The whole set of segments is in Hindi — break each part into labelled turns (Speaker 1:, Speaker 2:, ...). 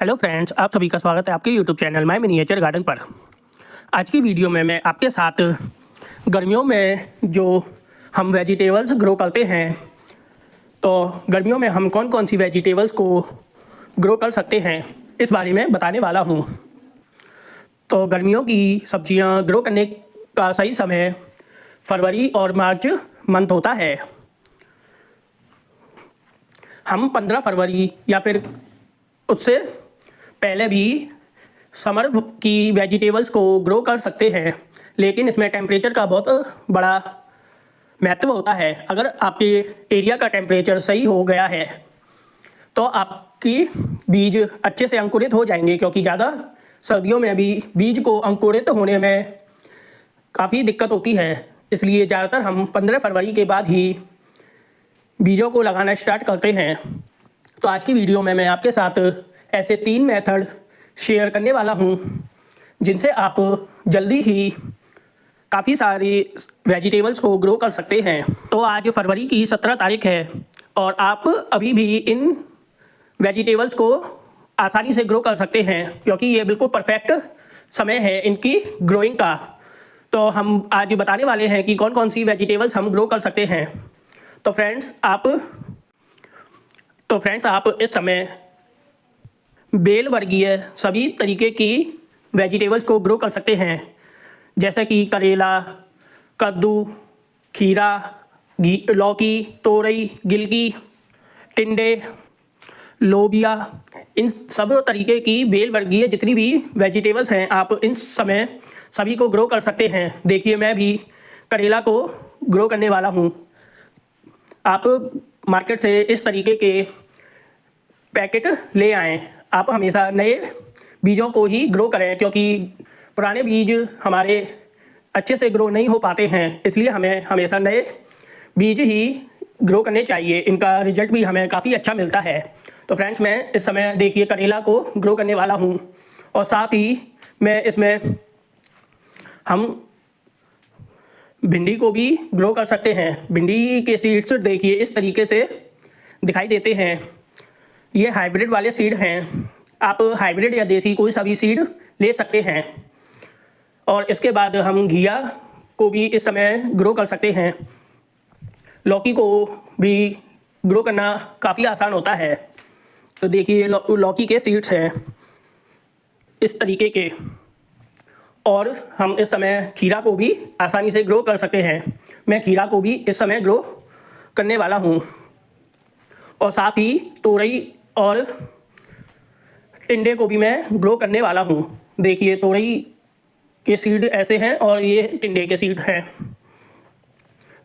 Speaker 1: हेलो फ्रेंड्स, आप सभी का स्वागत है आपके YouTube channel my miniature garden पर। आज की वीडियो में मैं आपके साथ गर्मियों में जो हम वेजिटेबल्स ग्रो करते हैं, तो गर्मियों में हम कौन कौन सी वेजिटेबल्स को ग्रो कर सकते हैं इस बारे में बताने वाला हूँ। तो गर्मियों की सब्जियाँ ग्रो करने का सही समय फरवरी और मार्च मंथ होता है। हम 15 फरवरी या फिर उससे पहले भी समर की वेजिटेबल्स को ग्रो कर सकते हैं, लेकिन इसमें टेम्परेचर का बहुत बड़ा महत्व होता है। अगर आपके एरिया का टेम्परेचर सही हो गया है तो आपकी बीज अच्छे से अंकुरित हो जाएंगे, क्योंकि ज़्यादा सर्दियों में भी बीज को अंकुरित होने में काफ़ी दिक्कत होती है। इसलिए ज़्यादातर हम 15 फरवरी के बाद ही बीजों को लगाना स्टार्ट करते हैं। तो आज की वीडियो में मैं आपके साथ ऐसे 3 मेथड शेयर करने वाला हूं, जिनसे आप जल्दी ही काफ़ी सारी वेजिटेबल्स को ग्रो कर सकते हैं। तो आज फरवरी की 17 तारीख है और आप अभी भी इन वेजिटेबल्स को आसानी से ग्रो कर सकते हैं, क्योंकि ये बिल्कुल परफेक्ट समय है इनकी ग्रोइंग का। तो हम आज बताने वाले हैं कि कौन कौन सी वेजिटेबल्स हम ग्रो कर सकते हैं। तो फ्रेंड्स आप इस समय बेल वर्गीय सभी तरीके की वेजिटेबल्स को ग्रो कर सकते हैं, जैसे कि करेला, कद्दू, खीरा, लौकी, तोरई, गिलकी, टिंडे, लोबिया। इन सब तरीके की बेल वर्गीय जितनी भी वेजिटेबल्स हैं, आप इन समय सभी को ग्रो कर सकते हैं। देखिए, मैं भी करेला को ग्रो करने वाला हूँ। आप मार्केट से इस तरीके के पैकेट ले आएँ। आप हमेशा नए बीजों को ही ग्रो करें, क्योंकि पुराने बीज हमारे अच्छे से ग्रो नहीं हो पाते हैं। इसलिए हमें हमेशा नए बीज ही ग्रो करने चाहिए। इनका रिजल्ट भी हमें काफ़ी अच्छा मिलता है। तो फ्रेंड्स, मैं इस समय देखिए करेला को ग्रो करने वाला हूँ, और साथ ही मैं इसमें हम भिंडी को भी ग्रो कर सकते हैं। भिंडी के सीड्स देखिए इस तरीके से दिखाई देते हैं। ये हाइब्रिड वाले सीड हैं। आप हाइब्रिड या देसी कोई सा भी सीड ले सकते हैं। और इसके बाद हम घिया को भी इस समय ग्रो कर सकते हैं। लौकी को भी ग्रो करना काफ़ी आसान होता है। तो देखिए, लौकी के सीड्स हैं इस तरीके के। और हम इस समय खीरा को भी आसानी से ग्रो कर सकते हैं। मैं खीरा को भी इस समय ग्रो करने वाला हूँ। और साथ ही तोरई और टिंडे को भी मैं ग्रो करने वाला हूँ। देखिए, तोरई के सीड ऐसे हैं और ये टिंडे के सीड हैं।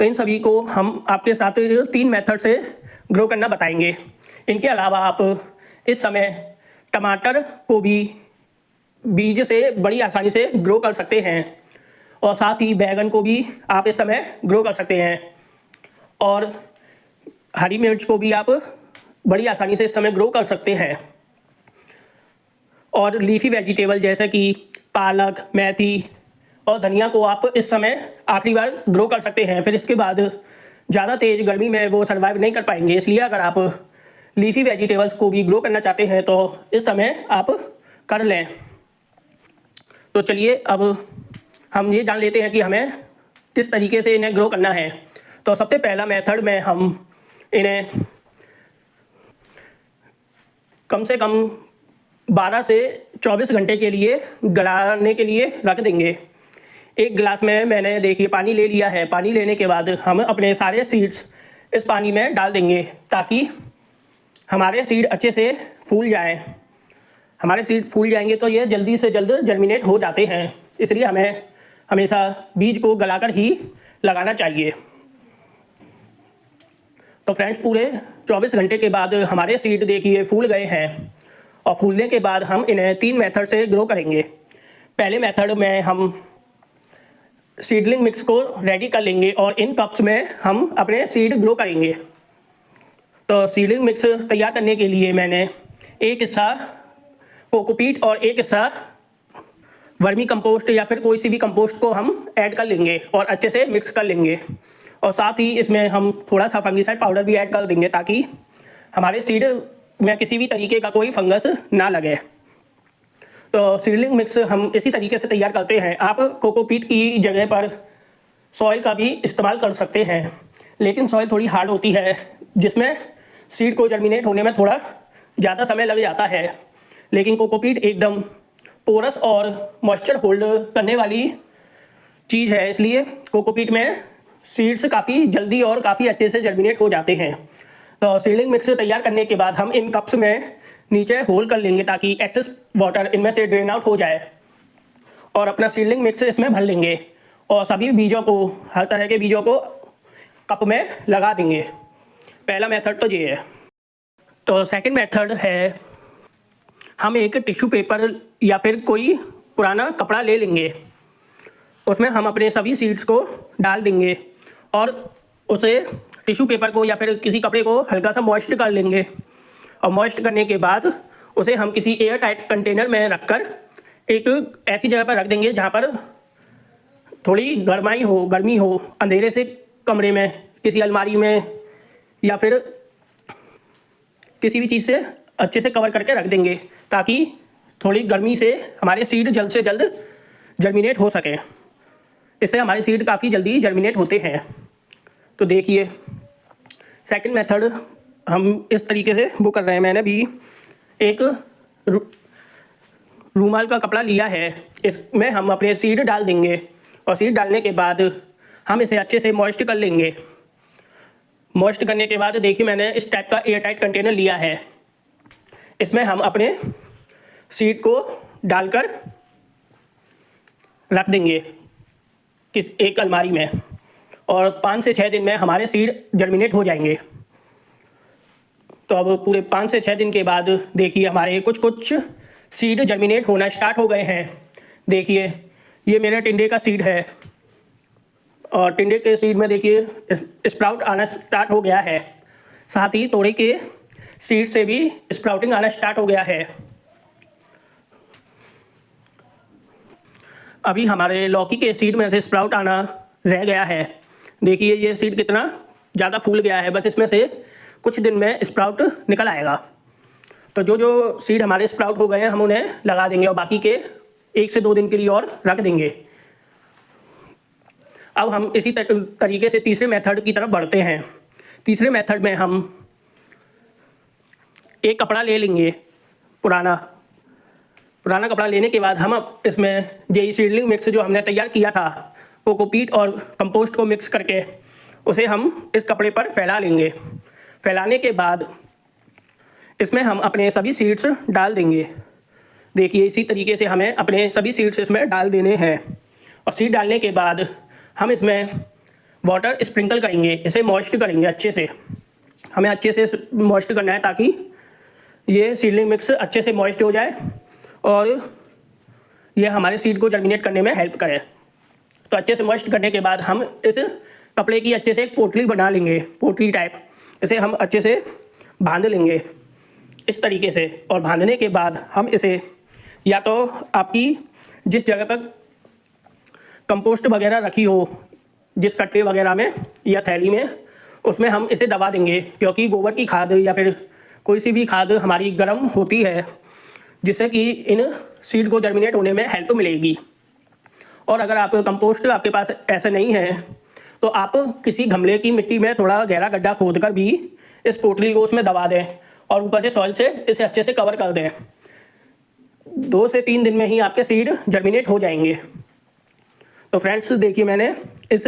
Speaker 1: तो इन सभी को हम आपके साथ 3 मेथड से ग्रो करना बताएंगे। इनके अलावा आप इस समय टमाटर को भी बीज से बड़ी आसानी से ग्रो कर सकते हैं, और साथ ही बैगन को भी आप इस समय ग्रो कर सकते हैं, और हरी मिर्च को भी आप बड़ी आसानी से इस समय ग्रो कर सकते हैं। और लीफी वेजिटेबल जैसे कि पालक, मेथी और धनिया को आप इस समय आखिरी बार ग्रो कर सकते हैं। फिर इसके बाद ज़्यादा तेज़ गर्मी में वो सर्वाइव नहीं कर पाएंगे। इसलिए अगर आप लीफी वेजिटेबल्स को भी ग्रो करना चाहते हैं तो इस समय आप कर लें। तो चलिए, अब हम ये जान लेते हैं कि हमें किस तरीके से इन्हें ग्रो करना है। तो सबसे पहला मेथड में हम इन्हें कम से कम 12 से 24 घंटे के लिए गलाने के लिए रख देंगे। एक गिलास में मैंने देखिए पानी ले लिया है। पानी लेने के बाद हम अपने सारे सीड्स इस पानी में डाल देंगे, ताकि हमारे सीड अच्छे से फूल जाएं। हमारे सीड फूल जाएंगे तो ये जल्दी से जल्द जर्मिनेट हो जाते हैं। इसलिए हमें हमेशा बीज को गलाकर ही लगाना चाहिए। तो फ्रेंड्स, पूरे 24 घंटे के बाद हमारे सीड देखिए फूल गए हैं, और फूलने के बाद हम इन्हें 3 मेथड से ग्रो करेंगे। पहले मेथड में हम सीडलिंग मिक्स को रेडी कर लेंगे और इन कप्स में हम अपने सीड ग्रो करेंगे। तो सीडलिंग मिक्स तैयार करने के लिए मैंने एक हिस्सा कोकोपीट और एक हिस्सा वर्मी कंपोस्ट या फिर कोई सी भी कंपोस्ट को हम ऐड कर लेंगे और अच्छे से मिक्स कर लेंगे। और साथ ही इसमें हम थोड़ा सा फंगीसाइड पाउडर भी ऐड कर देंगे, ताकि हमारे सीड में किसी भी तरीके का कोई फंगस ना लगे। तो सीडलिंग मिक्स हम इसी तरीके से तैयार करते हैं। आप कोकोपीट की जगह पर सॉइल का भी इस्तेमाल कर सकते हैं, लेकिन सॉइल थोड़ी हार्ड होती है जिसमें सीड को जर्मिनेट होने में थोड़ा ज़्यादा समय लग जाता है। लेकिन कोकोपीट एकदम पोरस और मॉइस्चर होल्ड करने वाली चीज़ है, इसलिए कोकोपीट में सीड्स काफ़ी जल्दी और काफ़ी अच्छे से जर्मिनेट हो जाते हैं। तो सीडलिंग मिक्स तैयार करने के बाद हम इन कप्स में नीचे होल कर लेंगे ताकि एक्सेस वाटर इनमें से ड्रेन आउट हो जाए, और अपना सीडलिंग मिक्स इसमें भर लेंगे और सभी बीजों को, हर तरह के बीजों को कप में लगा देंगे। पहला मेथड तो ये है। तो सेकंड मेथड है, हम एक टिश्यू पेपर या फिर कोई पुराना कपड़ा ले लेंगे, उसमें हम अपने सभी सीड्स को डाल देंगे और उसे टिश्यू पेपर को या फिर किसी कपड़े को हल्का सा मॉइस्ट कर लेंगे। और मॉइस्ट करने के बाद उसे हम किसी एयर टाइट कंटेनर में रखकर एक ऐसी जगह पर रख देंगे जहाँ पर थोड़ी गर्मी हो, अंधेरे से कमरे में, किसी अलमारी में या फिर किसी भी चीज़ से अच्छे से कवर करके रख देंगे ताकि थोड़ी गर्मी से हमारे सीड जल्द से जल्द जर्मिनेट हो सके। इससे हमारे सीड काफ़ी जल्दी जर्मिनेट होते हैं। तो देखिए सेकंड मेथड हम इस तरीके से वो कर रहे हैं। मैंने भी एक रूमाल का कपड़ा लिया है, इसमें हम अपने सीड डाल देंगे और सीड डालने के बाद हम इसे अच्छे से मॉइस्ट कर लेंगे। मॉइस्ट करने के बाद देखिए मैंने इस टाइप का एयर टाइट कंटेनर लिया है, इसमें हम अपने सीड को डालकर रख देंगे एक अलमारी में, और 5 से 6 दिन में हमारे सीड जर्मिनेट हो जाएंगे। तो अब पूरे 5 से 6 दिन के बाद देखिए हमारे कुछ सीड जर्मिनेट होना स्टार्ट हो गए हैं। देखिए ये मेरे टिंडे का सीड है और टिंडे के सीड में देखिए स्प्राउट आना स्टार्ट हो गया है, साथ ही तोड़ी के सीड से भी स्प्राउटिंग आना स्टार्ट हो गया है। अभी हमारे लौकी के सीड में से स्प्राउट आना रह गया है। देखिए ये सीड कितना ज़्यादा फूल गया है, बस इसमें से कुछ दिन में स्प्राउट निकल आएगा। तो जो सीड हमारे स्प्राउट हो गए हैं हम उन्हें लगा देंगे और बाकी के 1 से 2 दिन के लिए और रख देंगे। अब हम इसी तरीके से तीसरे मेथड की तरफ बढ़ते हैं। तीसरे मेथड में हम एक कपड़ा ले लेंगे, पुराना कपड़ा लेने के बाद हम अब इसमें जेई सीडलिंग मिक्स जो हमने तैयार किया था कोकोपीट और कंपोस्ट को मिक्स करके, उसे हम इस कपड़े पर फैला लेंगे। फैलाने के बाद इसमें हम अपने सभी सीड्स डाल देंगे। देखिए इसी तरीके से हमें अपने सभी सीड्स इसमें डाल देने हैं और सीड डालने के बाद हम इसमें वाटर स्प्रिंकल करेंगे, इसे मॉइस्ट करेंगे अच्छे से। हमें अच्छे से मॉइस्ट करना है ताकि ये सीडलिंग मिक्स अच्छे से मॉइस्ट हो जाए और ये हमारे सीड को जर्मिनेट करने में हेल्प करे। तो अच्छे से मॉइस्ट करने के बाद हम इस कपड़े की अच्छे से एक पोटली बना लेंगे, पोटली टाइप। इसे हम अच्छे से बांध लेंगे इस तरीके से, और बांधने के बाद हम इसे या तो आपकी जिस जगह पर कंपोस्ट वगैरह रखी हो, जिस कट्टे वगैरह में या थैली में, उसमें हम इसे दबा देंगे, क्योंकि गोबर की खाद या फिर कोई सी भी खाद हमारी गर्म होती है जिससे कि इन सीड को जर्मिनेट होने में हेल्प मिलेगी। और अगर आप कंपोस्ट आपके पास ऐसे नहीं है तो आप किसी गमले की मिट्टी में थोड़ा गहरा गड्ढा खोद कर भी इस पोटली को उसमें दबा दें और ऊपर से सॉइल से इसे अच्छे से कवर कर दें। 2 से 3 दिन में ही आपके सीड जर्मिनेट हो जाएंगे। तो फ्रेंड्स देखिए मैंने इस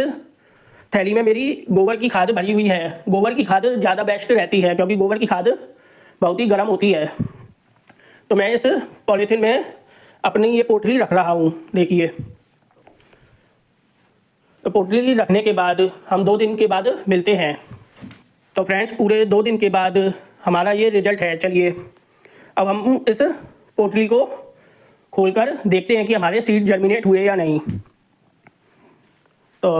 Speaker 1: थैली में मेरी गोबर की खाद भरी हुई है। गोबर की खाद ज़्यादा बेस्ट रहती है क्योंकि गोबर की खाद बहुत ही गर्म होती है। तो मैं इस पॉलीथीन में अपनी ये पोटली रख रहा हूँ। देखिए तो पोटली रखने के बाद हम 2 दिन के बाद मिलते हैं। तो फ्रेंड्स पूरे 2 दिन के बाद हमारा ये रिजल्ट है। चलिए अब हम इस पोटली को खोलकर देखते हैं कि हमारे सीड जर्मिनेट हुए या नहीं। तो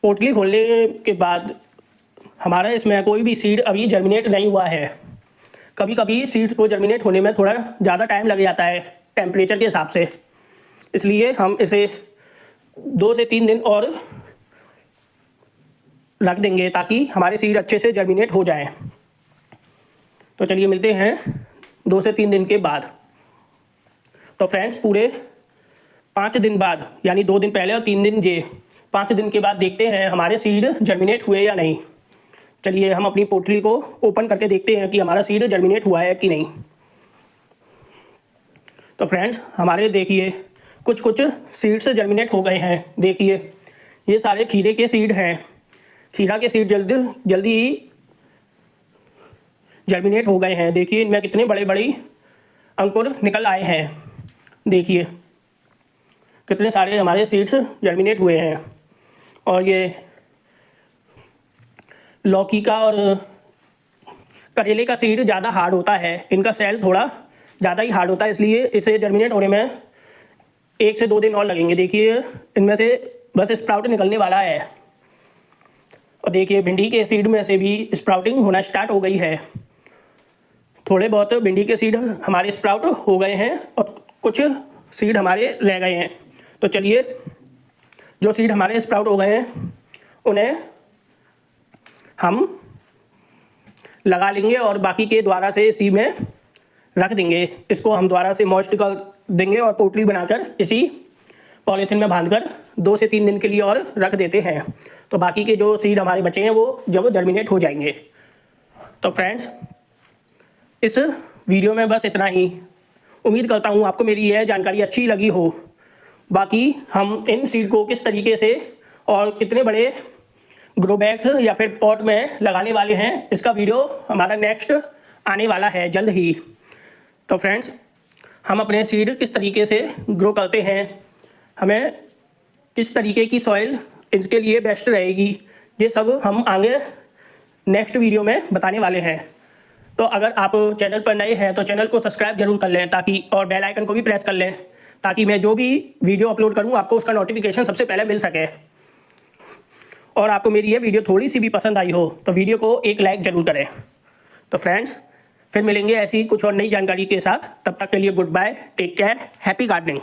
Speaker 1: पोटली खोलने के बाद हमारा इसमें कोई भी सीड अभी जर्मिनेट नहीं हुआ है। कभी कभी सीड को जर्मिनेट होने में थोड़ा ज़्यादा टाइम लग जाता है टेम्परेचर के हिसाब से, इसलिए हम इसे 2 से 3 दिन और रख देंगे ताकि हमारे सीड अच्छे से जर्मिनेट हो जाएं। तो चलिए मिलते हैं 2 से 3 दिन के बाद। तो फ्रेंड्स पूरे 5 दिन बाद, यानी 2 दिन पहले और 3 दिन ये 5 दिन के बाद देखते हैं हमारे सीड जर्मिनेट हुए या नहीं। चलिए हम अपनी पोटली को ओपन करके देखते हैं कि हमारा सीड जर्मिनेट हुआ है कि नहीं। तो फ्रेंड्स हमारे देखिए कुछ सीड्स जर्मिनेट हो गए हैं। देखिए ये सारे खीरे के सीड हैं। खीरा के सीड जल्दी ही जर्मिनेट हो गए हैं। देखिए इनमें कितने बड़े बड़े अंकुर निकल आए हैं। देखिए कितने सारे हमारे सीड्स जर्मिनेट हुए हैं। और ये लौकी का और करेले का सीड ज़्यादा हार्ड होता है, इनका सेल थोड़ा ज़्यादा ही हार्ड होता है, इसलिए इसे जर्मिनेट होने में 1 से 2 दिन और लगेंगे। देखिए इनमें से बस स्प्राउट निकलने वाला है। और देखिए भिंडी के सीड में से भी स्प्राउटिंग होना स्टार्ट हो गई है। थोड़े बहुत भिंडी के सीड हमारे स्प्राउट हो गए हैं और कुछ सीड हमारे रह गए हैं। तो चलिए जो सीड हमारे स्प्राउट हो गए हैं उन्हें हम लगा लेंगे और बाकी के द्वारा से इसी में रख देंगे। इसको हम द्वारा से मॉइस्ट कर देंगे और पोटली बनाकर इसी पॉलीथिन में बांधकर 2 से 3 दिन के लिए और रख देते हैं। तो बाकी के जो सीड हमारे बचे हैं वो जब जर्मिनेट हो जाएंगे। तो फ्रेंड्स इस वीडियो में बस इतना ही। उम्मीद करता हूँ आपको मेरी यह जानकारी अच्छी लगी हो। बाकी हम इन सीड को किस तरीके से और कितने बड़े ग्रो बैग या फिर पॉट में लगाने वाले हैं, इसका वीडियो हमारा नेक्स्ट आने वाला है जल्द ही। तो फ्रेंड्स हम अपने सीड किस तरीके से ग्रो करते हैं, हमें किस तरीके की सॉइल इसके लिए बेस्ट रहेगी, ये सब हम आगे नेक्स्ट वीडियो में बताने वाले हैं। तो अगर आप चैनल पर नए हैं तो चैनल को सब्सक्राइब जरूर कर लें ताकि, और बेल आइकन को भी प्रेस कर लें ताकि मैं जो भी वीडियो अपलोड करूं आपको उसका नोटिफिकेशन सबसे पहले मिल सके। और आपको मेरी ये वीडियो थोड़ी सी भी पसंद आई हो तो वीडियो को एक लाइक ज़रूर करें। तो फ्रेंड्स फिर मिलेंगे ऐसी कुछ और नई जानकारी के साथ। तब तक के लिए goodbye, take care, happy gardening.